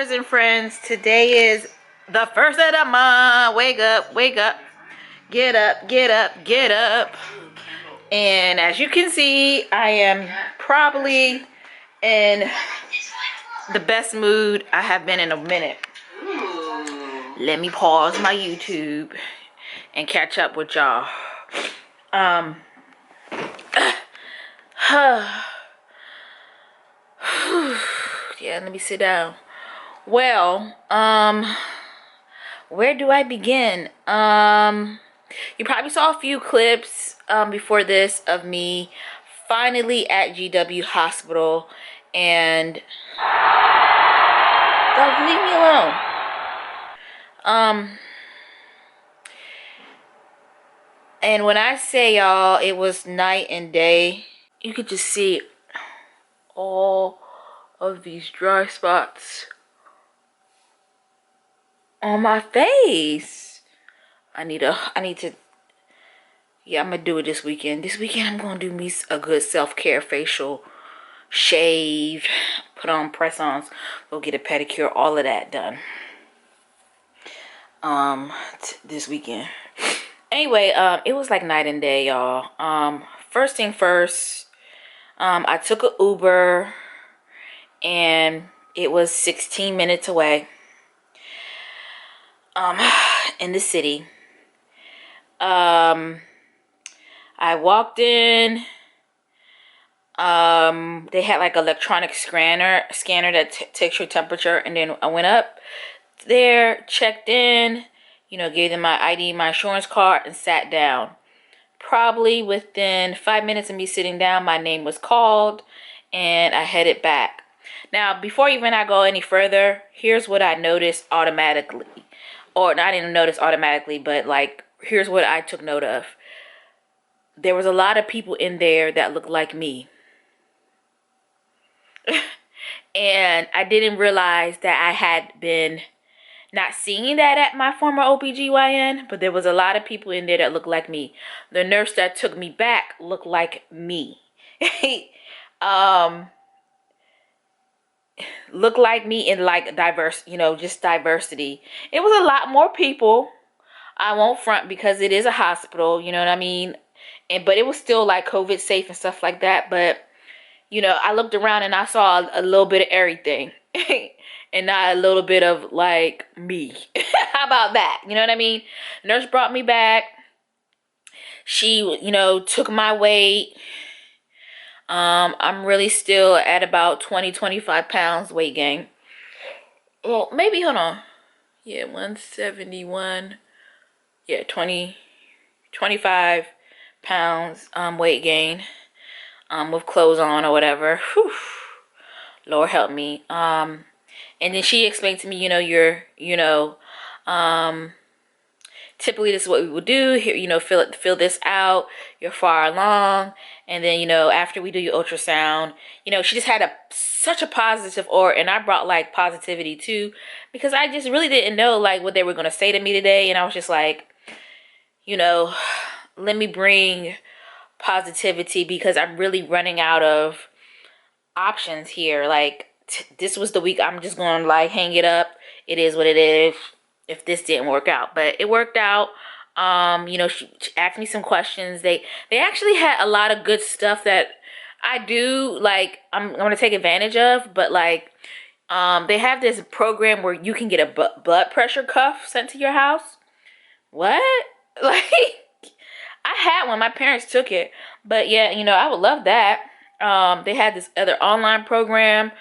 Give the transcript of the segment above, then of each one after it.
subscribers and friends. Today is the first of the month. Wake up, wake up. Get up, get up, get up. And as you can see, I am probably in the best mood I have been in a minute. Let me pause my YouTube and catch up with y'all. Yeah, let me sit down. Well, where do I begin? You probably saw a few clips before this of me finally at GW Hospital, and don't leave me alone. And when I say y'all, it was night and day. You could just see all of these dry spots on my face. I need to, yeah, I'm gonna do it this weekend. This weekend I'm gonna do me a good self-care facial, shave, put on press-ons, go get a pedicure, all of that done. This weekend. Anyway, it was like night and day, y'all. First thing first, I took an Uber, and it was 16 minutes away. In the city. I walked in. They had like electronic scanner that takes your temperature, and then I went up there, checked in, gave them my ID, my insurance card, and sat down. Probably within 5 minutes of me sitting down, my name was called, and I headed back. Now, before even I go any further, here's what I noticed automatically. Or I didn't notice automatically, but like, here's what I took note of. There was a lot of people in there that looked like me. And I didn't realize that I had been not seeing that at my former OBGYN, but there was a lot of people in there that looked like me. The nurse that took me back looked like me. Look like me in like diverse, just diversity. It was a lot more people. I won't front because it is a hospital, you know what I mean? But it was still like COVID safe and stuff like that. But, I looked around and I saw a little bit of everything and not a little bit of like me. How about that? You know what I mean? Nurse brought me back. She, took my weight. I'm really still at about 20-25 pounds weight gain. Well, maybe, hold on. Yeah, 171. Yeah, 25 pounds weight gain with clothes on or whatever. Whew. Lord help me. And then she explained to me, typically this is what we will do here, fill this out, you're far along, and then after we do your ultrasound, she just had such a positive aura, and I brought like positivity too, because I just really didn't know like what they were going to say to me today, and I was just like, let me bring positivity because I'm really running out of options here. Like this was the week I'm just going to like hang it up. It is what it is. If this didn't work out, but it worked out. She asked me some questions. They actually had a lot of good stuff that I do like. I'm going to take advantage of, but like, they have this program where you can get a blood pressure cuff sent to your house. What? Like, I had one. My parents took it, but yeah, I would love that. They had this other online program,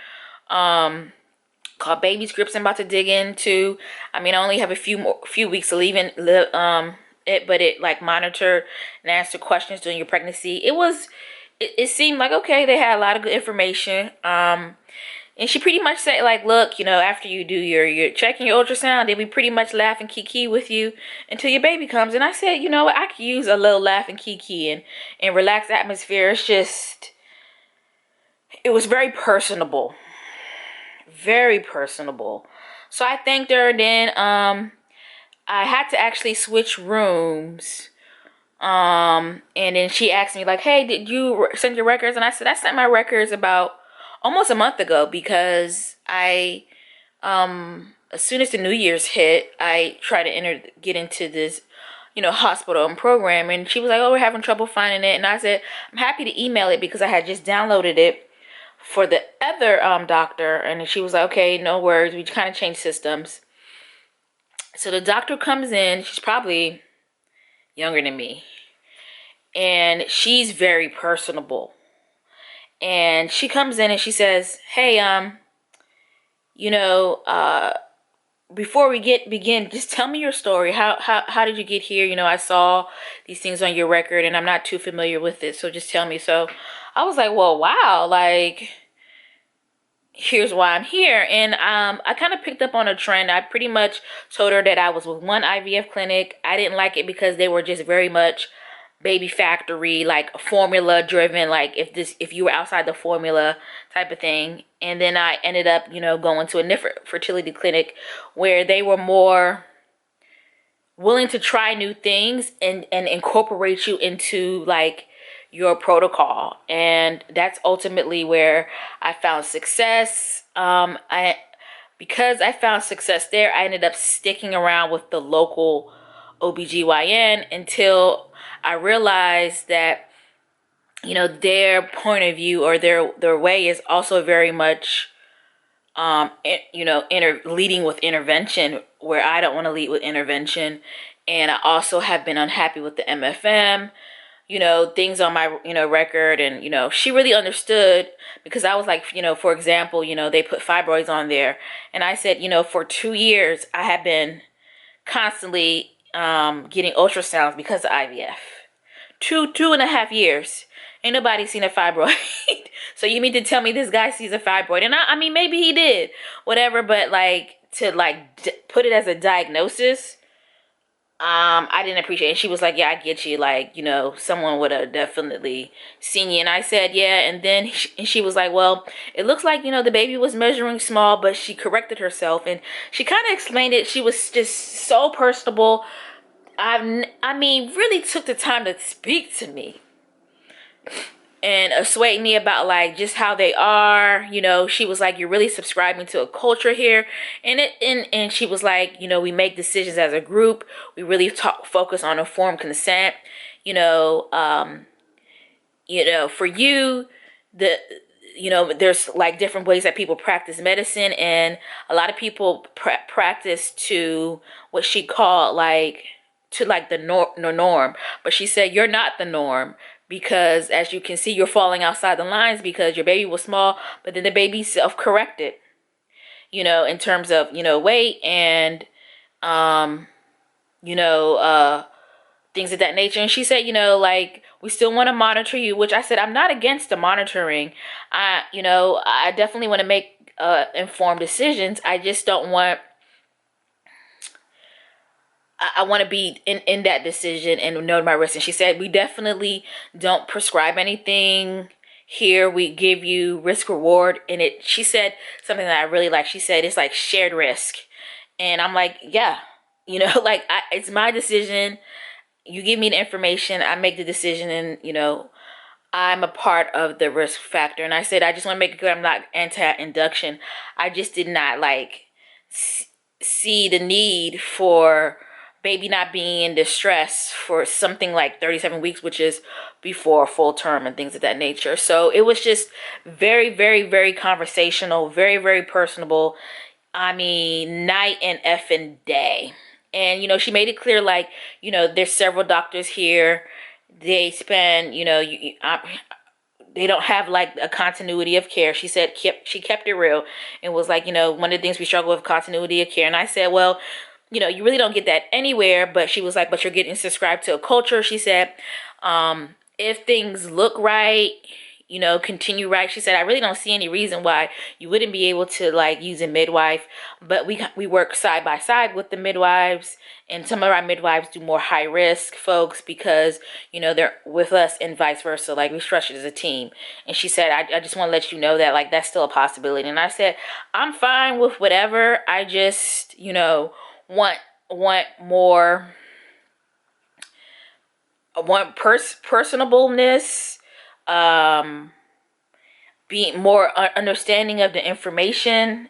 called Baby Scripts. I'm about to dig into. I mean, I only have a few weeks to leave it, but it like monitored and answered questions during your pregnancy. It seemed like okay. They had a lot of good information. And she pretty much said like, look, after you do your checking your ultrasound, then we pretty much laugh and kiki with you until your baby comes. And I said, what, I could use a little laugh and kiki and relaxed atmosphere. It's just, it was very personable. Very personable. So I thanked her. Then I had to actually switch rooms. And then she asked me like, hey, did you send your records? And I said I sent my records about almost a month ago because I as soon as the New Year's hit, I tried to get into this, hospital and program, and she was like, "Oh, we're having trouble finding it," and I said, "I'm happy to email it because I had just downloaded it for the other doctor," and she was like, "Okay, no worries. We kind of changed systems." So the doctor comes in. She's probably younger than me, and she's very personable. And she comes in and she says, "Hey, you know, before we begin, just tell me your story. How did you get here? I saw these things on your record, and I'm not too familiar with it, so just tell me." So I was like, "Well, wow, like." Here's why I'm here. And I kind of picked up on a trend. I pretty much told her that I was with one IVF clinic. I didn't like it because they were just very much baby factory, like formula driven, like if you were outside the formula type of thing. And then I ended up, going to a different fertility clinic where they were more willing to try new things and incorporate you into like your protocol. And that's ultimately where I found success. I Because I found success there, I ended up sticking around with the local OBGYN until I realized that their point of view or their way is also very much leading with intervention, where I don't want to lead with intervention. And I also have been unhappy with the MFM, things on my, record. And, she really understood, because I was like, for example, they put fibroids on there. And I said, for 2 years, I have been constantly getting ultrasounds because of IVF. 2.5 years. Ain't nobody seen a fibroid. So you mean to tell me this guy sees a fibroid? And I mean, maybe he did, whatever. But like to put it as a diagnosis, I didn't appreciate it. And she was like, "Yeah, I get you. Like, someone would have definitely seen you." And I said, "Yeah." And then she was like, "Well, it looks like, the baby was measuring small," but she corrected herself and she kind of explained it. She was just so personable. I mean, really took the time to speak to me and assuade me about like just how they are. She was like, "You're really subscribing to a culture here," and she was like, "We make decisions as a group. We really focus on informed consent. You know, um, for you, the." There's like different ways that people practice medicine, and a lot of people practice to what she called like to like the norm. But she said, "You're not the norm, because as you can see, you're falling outside the lines because your baby was small, but then the baby self-corrected, in terms of, weight and, um, you know, uh, things of that nature." And she said, like, "We still want to monitor you," which I said, I'm not against the monitoring. I definitely want to make informed decisions. I just don't want, I want to be in that decision and know my risk. And she said, "We definitely don't prescribe anything here. We give you risk reward." And she said something that I really like. She said, "It's like shared risk." And I'm like, yeah, like it's my decision. You give me the information, I make the decision, and, I'm a part of the risk factor. And I said, I just want to make it clear I'm not anti-induction. I just did not like see the need for baby not being in distress for something like 37 weeks, which is before full term and things of that nature. So it was just very, very, very conversational, very, very personable. I mean, night and effing day. And, she made it clear, like, there's several doctors here. They spend, they don't have like a continuity of care. She said, she kept it real and was like, one of the things we struggle with, continuity of care. And I said, well, you really don't get that anywhere. But she was like, but you're getting subscribed to a culture. She said, if things look right, continue right. She said, I really don't see any reason why you wouldn't be able to like use a midwife. But we work side by side with the midwives, and some of our midwives do more high risk folks because, they're with us, and vice versa. Like, we structured as a team. And she said, I just want to let you know that like that's still a possibility. And I said, I'm fine with whatever. I just, want more, want personableness, being more understanding of the information,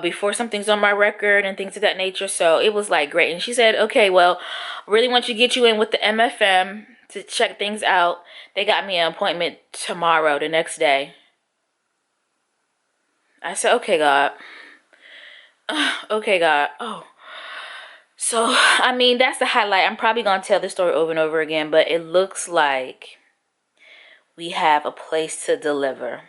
before something's on my record and things of that nature. So it was like great. And she said, okay, well, really want you to get you in with the MFM to check things out. They got me an appointment tomorrow, the next day. I said, okay, God. Okay, God. Oh. So, I mean, that's the highlight. I'm probably going to tell this story over and over again, but it looks like we have a place to deliver.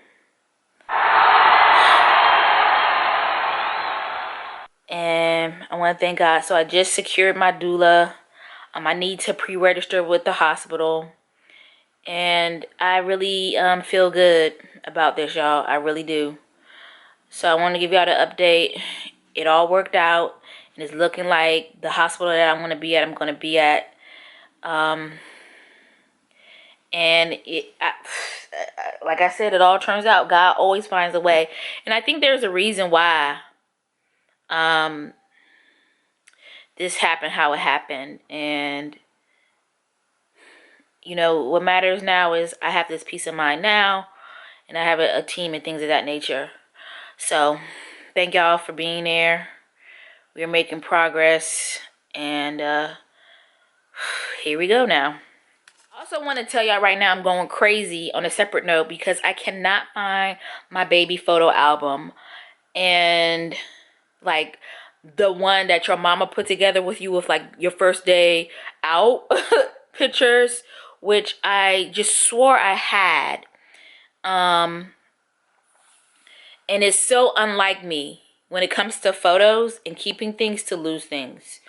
And I want to thank God. So I just secured my doula. I need to pre-register with the hospital. And I really feel good about this, y'all. I really do. So I want to give y'all the update. It all worked out. And it's looking like the hospital that I want to be at, I'm going to be at. And like I said, it all turns out. God always finds a way. And I think there's a reason why this happened how it happened. And you know, what matters now is I have this peace of mind now, and I have a team and things of that nature. So thank y'all for being there. We're making progress, and here we go now. I also want to tell y'all right now I'm going crazy on a separate note because I cannot find my baby photo album. And like the one that your mama put together with you with like your first day out pictures, which I just swore I had. And it's so unlike me when it comes to photos and keeping things to lose things.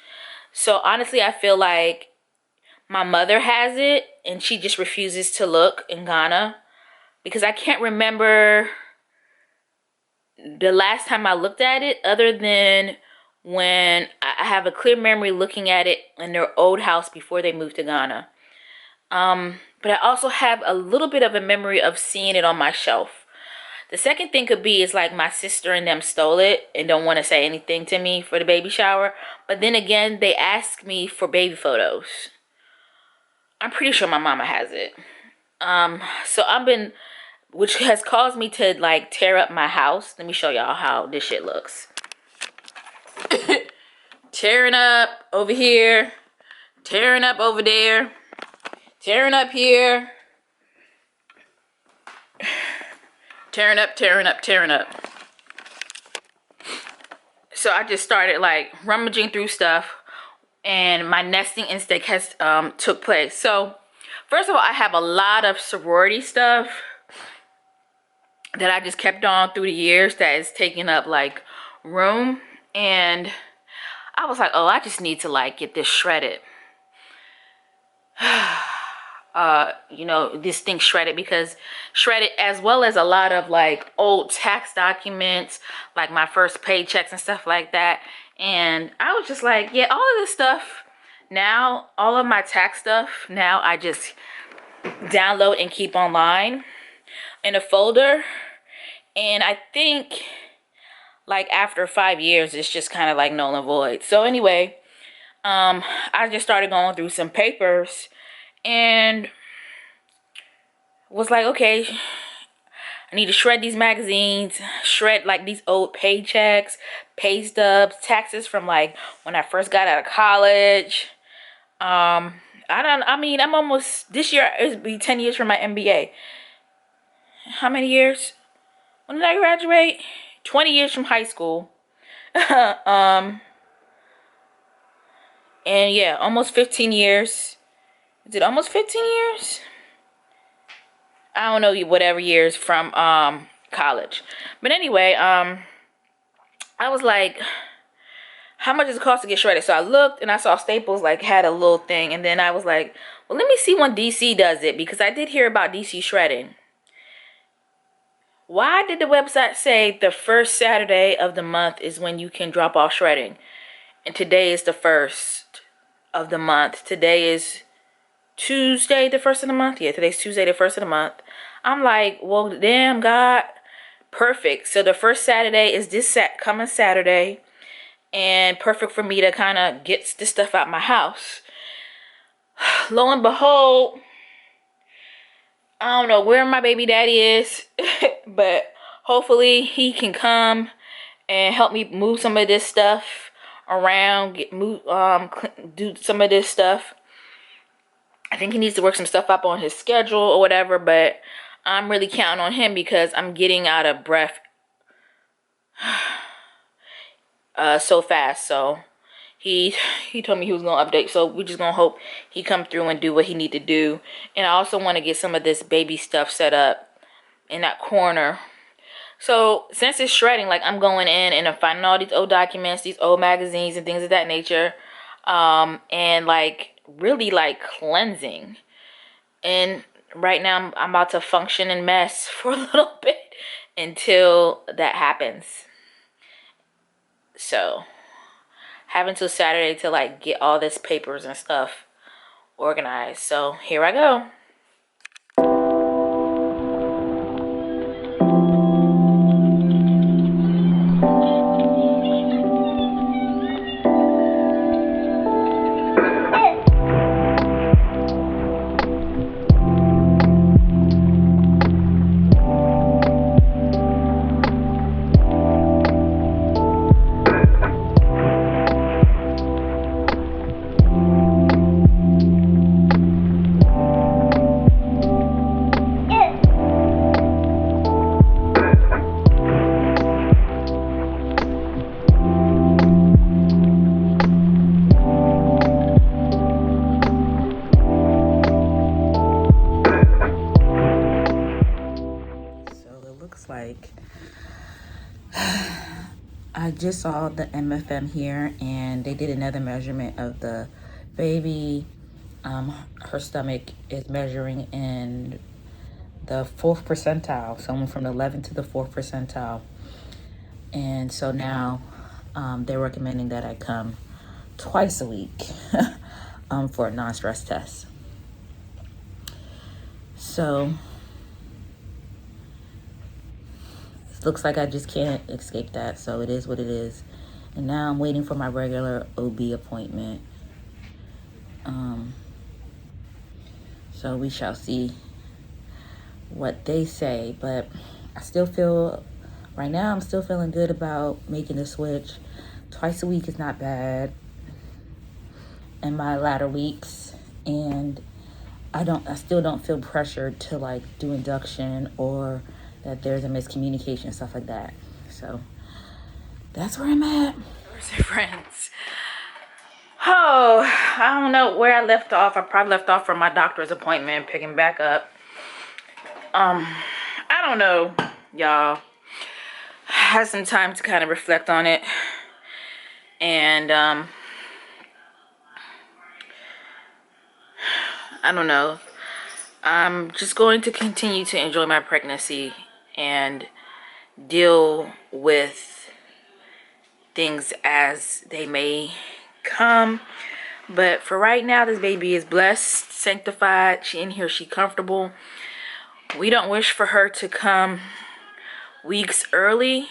So honestly, I feel like my mother has it and she just refuses to look in Ghana, because I can't remember the last time I looked at it, other than when I have a clear memory looking at it in their old house before they moved to Ghana. But I also have a little bit of a memory of seeing it on my shelf. The second thing could be is like my sister and them stole it and don't want to say anything to me for the baby shower. But then again, they ask me for baby photos. I'm pretty sure my mama has it. So I've been, which has caused me to like tear up my house. Let me show y'all how this shit looks. Tearing up over here, tearing up over there, tearing up here, tearing up, tearing up, tearing up. So I just started like rummaging through stuff, and my nesting instinct has took place. So first of all, I have a lot of sorority stuff that I just kept on through the years that is taking up like room. And I was like, oh, I just need to like get this shredded. You know, this thing shredded, because shredded, as well as a lot of like old tax documents, like my first paychecks and stuff like that. And I was just like, yeah, all of this stuff now, all of my tax stuff now, I just download and keep online in a folder. And I think like after 5 years, it's just kind of like null and void. So anyway, I just started going through some papers and was like, okay, I need to shred these magazines, shred like these old paychecks, pay stubs, taxes from like when I first got out of college. I'm almost, this year it'll be 10 years from my MBA. How many years? When did I graduate? 20 years from high school. And yeah, almost 15 years. Is it almost 15 years? I don't know, whatever years from college. But anyway, I was like, how much does it cost to get shredded? So I looked and I saw Staples like had a little thing, and then I was like, well, let me see when DC does it, because I did hear about DC shredding. Why did the website say the first Saturday of the month is when you can drop off shredding? And today is the first of the month. Today is Tuesday, the first of the month. Yeah, today's Tuesday, the first of the month. I'm like, well, damn, God. Perfect. So the first Saturday is this coming Saturday. And perfect for me to kind of get this stuff out my house. Lo and behold, I don't know where my baby daddy is, but hopefully he can come and help me move some of this stuff around, do some of this stuff. I think he needs to work some stuff up on his schedule or whatever, but I'm really counting on him because I'm getting out of breath so fast. So he told me he was gonna update, so we're just gonna hope he come through and do what he need to do. And I also want to get some of this baby stuff set up in that corner. So since it's shredding, like, I'm going in and I'm finding all these old documents, these old magazines and things of that nature, and like really like cleansing. And right now I'm about to function and mess for a little bit until that happens. So have until Saturday to like get all this papers and stuff organized. So here I go. Like, I just saw the MFM here, and they did another measurement of the baby. Her stomach is measuring in the 4th percentile, someone from the 11th to the 4th percentile. And so now they're recommending that I come twice a week for a non-stress test. So looks like I just can't escape that, so it is what it is. And now I'm waiting for my regular OB appointment. So we shall see what they say, but I still feel, right now I'm still feeling good about making the switch. Twice a week is not bad in my latter weeks, and I still don't feel pressured to like do induction or that there's a miscommunication, stuff like that. So that's where I'm at. Friends. Oh, I don't know where I left off. I probably left off from my doctor's appointment, picking back up. I don't know, y'all. I had some time to kind of reflect on it. And I don't know. I'm just going to continue to enjoy my pregnancy and deal with things as they may come. But for right now, this baby is blessed, sanctified. She in here, she comfortable. We don't wish for her to come weeks early.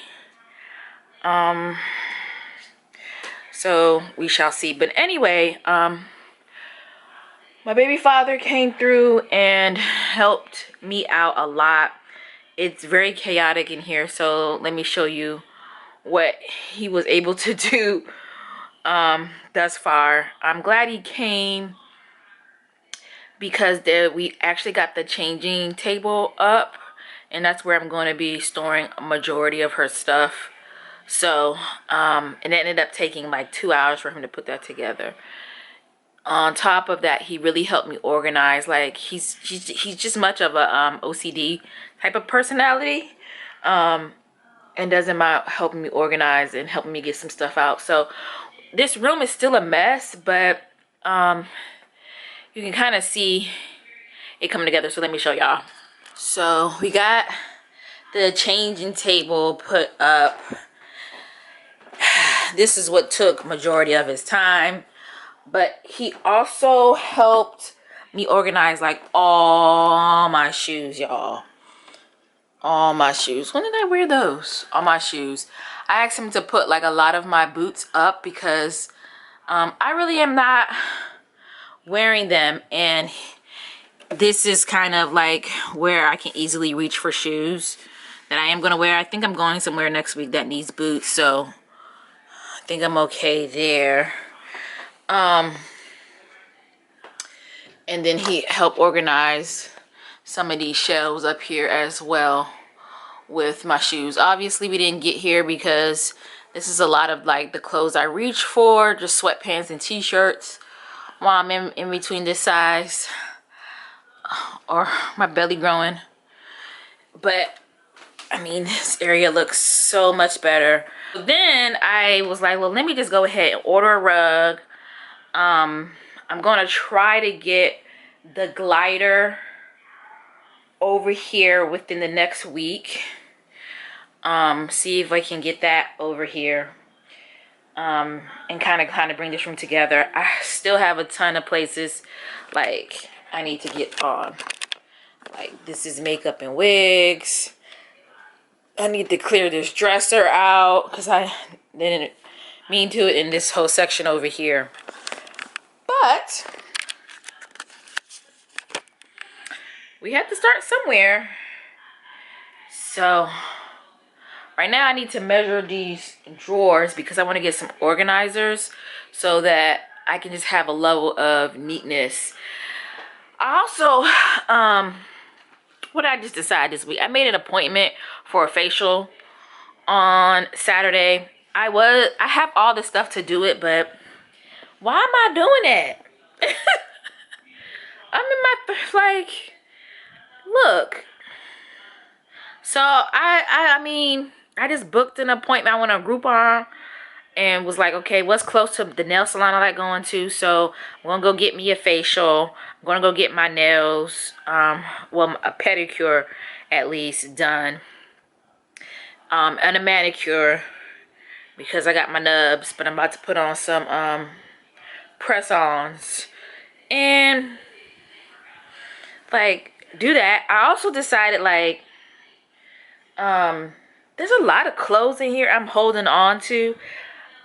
So we shall see. But anyway, my baby father came through and helped me out a lot. It's very chaotic in here, so let me show you what he was able to do thus far. I'm glad he came because we actually got the changing table up, and that's where I'm going to be storing a majority of her stuff. So it ended up taking like 2 hours for him to put that together. On top of that, he really helped me organize. Like, he's just much of a OCD type of personality, and doesn't mind helping me organize and helping me get some stuff out. So this room is still a mess, but you can kind of see it coming together. So let me show y'all. So we got the changing table put up. This is what took majority of his time, but he also helped me organize like all my shoes, y'all. All my shoes. When did I wear those? All my shoes. I asked him to put like a lot of my boots up because I really am not wearing them, and this is kind of like where I can easily reach for shoes. that I am going to wear. I think I'm going somewhere next week that needs boots, so I think I'm okay there. And then he helped organize some of these shelves up here as well with my shoes. Obviously, we didn't get here because this is a lot of like the clothes I reach for, just sweatpants and t-shirts while I'm in between this size or my belly growing. But I mean, this area looks so much better. Then I was like, well, let me just go ahead and order a rug. I'm gonna try to get the glider over here within the next week. See if I can get that over here. And kind of bring this room together. I still have a ton of places like I need to get on. Like this is makeup and wigs. I need to clear this dresser out because I didn't mean to in this whole section over here. But we have to start somewhere. So right now I need to measure these drawers because I want to get some organizers so that I can just have a level of neatness. I also, what did I just decide this week? I made an appointment for a facial on Saturday. I have all the stuff to do it, but why am I doing it? I'm in my, like, look. So I mean, I just booked an appointment. I went on Groupon and was like, okay, what's close to the nail salon I like going to? So I'm gonna go get me a facial. I'm gonna go get my nails, well, a pedicure at least done, and a manicure because I got my nubs, but I'm about to put on some press-ons and like do that. I also decided like there's a lot of clothes in here I'm holding on to.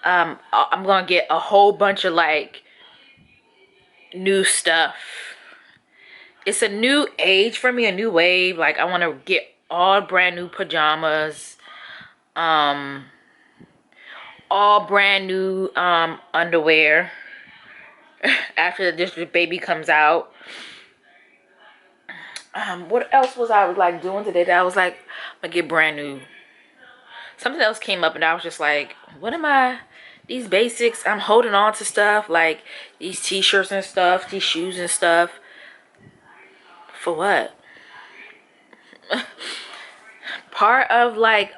I'm gonna get a whole bunch of like new stuff. It's a new age for me, a new wave. Like I want to get all brand new pajamas, all brand new underwear after this baby comes out. What else was I like doing today that I was like, I'm gonna get brand new? Something else came up and I was just like, what am I, these basics, I'm holding on to stuff like these t-shirts and stuff, these shoes and stuff. For what? Part of like,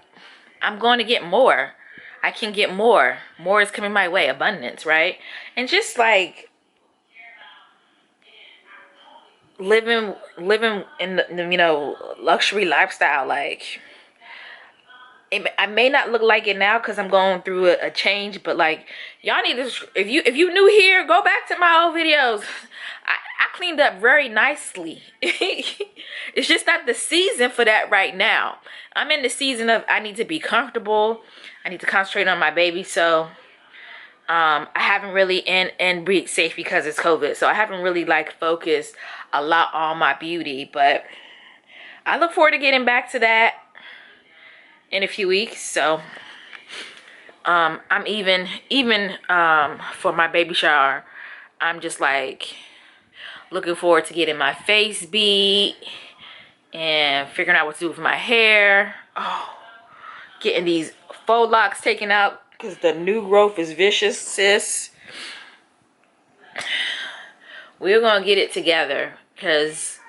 I'm going to get more. I can get more. More is coming my way. Abundance, right? And just like living in the you know, luxury lifestyle. Like I may not look like it now because I'm going through a change, but like y'all need to, if you new here, go back to my old videos. I cleaned up very nicely. It's just not the season for that right now. I'm in the season of I need to be comfortable. I need to concentrate on my baby. So I haven't really and be safe because it's COVID. So I haven't really like focused a lot on my beauty, but I look forward to getting back to that in a few weeks. So I'm even for my baby shower, I'm just like looking forward to getting my face beat and figuring out what to do with my hair. Oh, getting these faux locks taken out because the new growth is vicious, sis. We're gonna get it together because,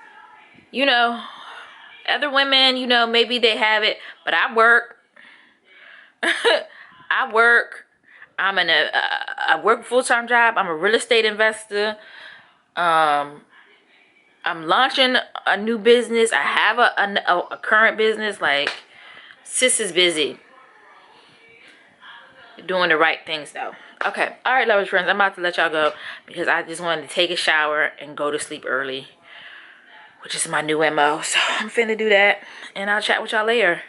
you know, other women, you know, maybe they have it, but I work. I work. I work a full-time job. I'm a real estate investor. I'm launching a new business. I have a current business. Like, sis is busy doing the right things though. Okay, all right, lovers, friends, I'm about to let y'all go because I just wanted to take a shower and go to sleep early, which is my new MO. So I'm finna do that and I'll chat with y'all later.